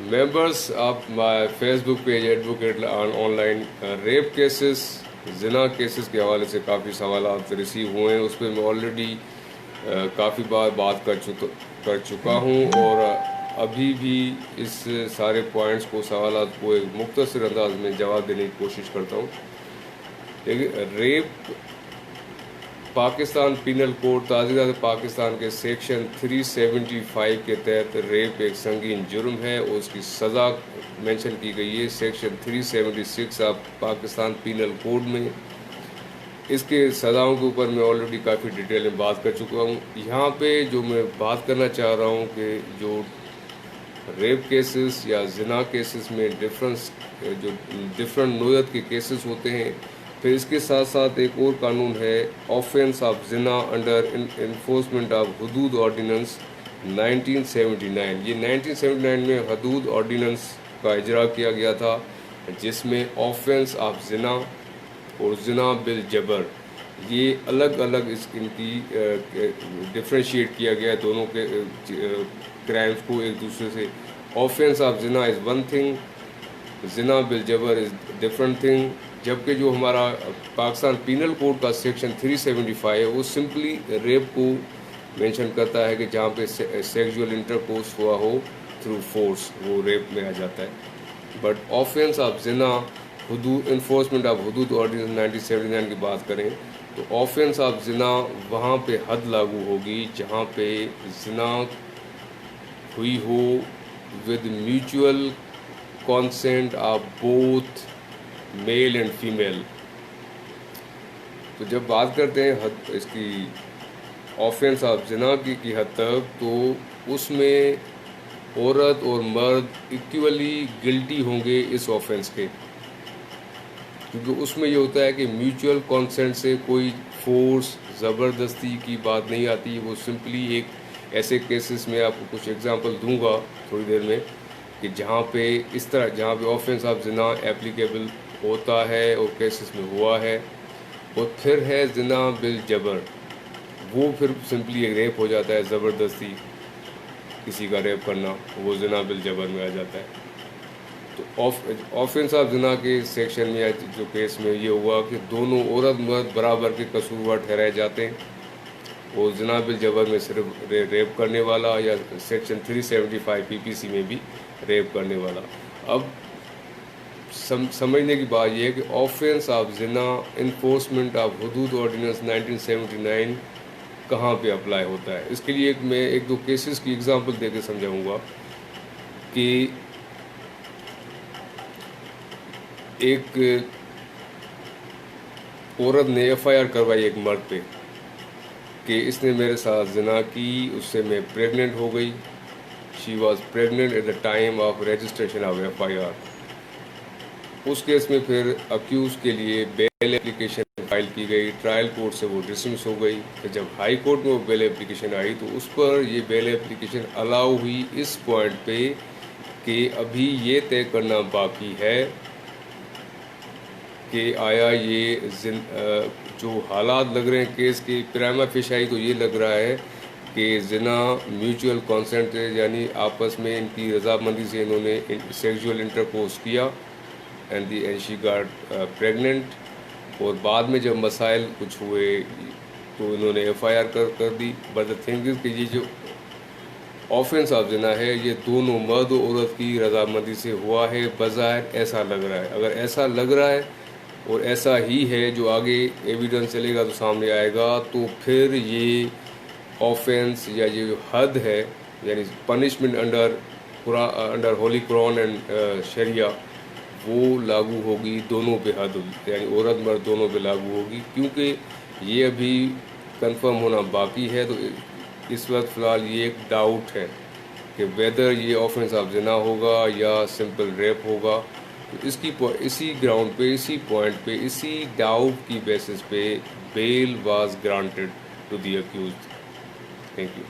Members of my Facebook page Advocate online rape cases, ज़िना cases के हवाले से काफ़ी सवालात रिसीव हुए हैं। उस पर मैं ऑलरेडी काफ़ी बार बात कर चुका हूँ और अभी भी इस सारे पॉइंट्स को, सवालात को एक मुख्तसर अंदाज में जवाब देने की कोशिश करता हूँ। लेकिन रेप पाकिस्तान पीनल कोड ताज़ीरात पाकिस्तान के सेक्शन 375 के तहत रेप एक संगीन जुर्म है और उसकी सज़ा मेंशन की गई है section 376 of Pakistan penal code में। इसके सज़ाओं के ऊपर मैं ऑलरेडी काफ़ी डिटेल में बात कर चुका हूँ। यहाँ पे जो मैं बात करना चाह रहा हूँ कि जो रेप केसेस या ज़िना केसेस में डिफरेंट नोयत के केसेस होते हैं। फिर इसके साथ साथ एक और कानून है ऑफेंस ऑफ ज़िना अंडर इन्फोर्समेंट ऑफ हदूद ऑर्डिनेंस 1979। ये 1979 में हदूद ऑर्डिनेंस का इजरा किया गया था, जिसमें ऑफेंस ऑफ ज़िना और ज़िना बिल जबर ये अलग अलग इनकी डिफ्रेंशिएट किया गया है, दोनों के क्राइम्स को एक दूसरे से। ऑफेंस ऑफ ज़िना इज़ वन थिंग, ज़िना बिल जबर इज़ डिफरेंट थिंग। जबकि जो हमारा पाकिस्तान पीनल कोड का सेक्शन 375 है वो सिंपली रेप को मेंशन करता है कि जहाँ पे सेक्सुअल इंटरकोर्स हुआ हो थ्रू फोर्स, वो रेप में आ जाता है। बट ऑफेंस ऑफ ज़िना हदूद इन्फोर्समेंट ऑफ हदूद ऑर्डिनेंस 1979 की बात करें तो ऑफेंस ऑफ ज़िना वहाँ पे हद लागू होगी जहाँ पे ज़िना हुई हो with mutual consent of both male and female. तो जब बात करते हैं इसकी ऑफेंस ऑफ ज़िना की हद तक, तो उसमें औरत और मर्द इक्वली गिल्टी होंगे इस ऑफेंस के, क्योंकि उसमें ये होता है कि म्यूचुअल कॉन्सेंट से कोई फोर्स, ज़बरदस्ती की बात नहीं आती। वो सिंपली एक ऐसे केसेस में आपको कुछ एग्जांपल दूंगा थोड़ी देर में कि जहाँ पे ऑफेंस ऑफ ज़िना एप्लीकेबल होता है और केसेस में हुआ है। और फिर है ज़िना बिल जबर, वो फिर सिंपली एक रेप हो जाता है, ज़बरदस्ती किसी का रेप करना, वो ज़िना बिल जबर में आ जाता है। तो ऑफेंस ऑफ ज़िना के सेक्शन में जो केस में ये हुआ कि दोनों औरत मर्द बराबर के कसूरवार ठहराए जाते हैं, वो ज़िना बिल जबर में सिर्फ रेप करने वाला या सेक्शन 375 पीपीसी में भी रेप करने वाला। अब समझने की बात यह है कि ऑफेंस ऑफ ज़िना इन्फोर्समेंट ऑफ हदूद ऑर्डिनेंस 1979 कहाँ पे अप्लाई होता है। इसके लिए मैं एक दो केसेस की एग्जांपल देकर समझाऊंगा कि एक औरत ने एफआईआर करवाई एक मर्द पे कि इसने मेरे साथ ज़िना की, उससे मैं प्रेग्नेंट हो गई। She was pregnant at the time of registration of FIR. उस केस में फिर अक्यूज़ के लिए बेल एप्लीकेशन फाइल की गई, ट्रायल कोर्ट से वो डिसमिस हो गई। तो जब हाई कोर्ट में वो बेल एप्लीकेशन आई तो उस पर ये बेल एप्लीकेशन अलाउ हुई इस पॉइंट पे कि अभी ये तय करना बाकी है कि आया ये जो हालात लग रहे हैं केस के प्राइमा फेशियाई तो ये लग रहा है कि ज़िना म्यूचुअल कॉन्सेंट यानी आपस में इनकी रजामंदी से इन्होंने सेक्सुअल इंटरकोर्स किया एंड शी गॉट प्रेग्नेंट। और बाद में जब मसाइल कुछ हुए तो इन्होंने एफआईआर कर दी। बट द थिंग इज़ कि ये जो ऑफेंस ऑफ ज़िना है ये दोनों मर्द और औरत की रजामंदी से हुआ है, बज़ाहिर ऐसा लग रहा है। अगर ऐसा लग रहा है और ऐसा ही है, जो आगे एविडेंस चलेगा तो सामने आएगा, तो फिर ये ऑफेंस या ये जो हद है यानी punishment under holy Quran and sharia वो लागू होगी दोनों पे, हद यानी औरत मर्द दोनों पे लागू होगी। क्योंकि ये अभी कंफर्म होना बाकी है, तो इस वक्त फ़िलहाल ये एक डाउट है कि वेदर ये ऑफेंस ऑफ ज़िना होगा या सिंपल रेप होगा। तो इसी ग्राउंड पे, इसी पॉइंट पे, इसी डाउट की बेसिस पे bail was granted to the accused. Thank you.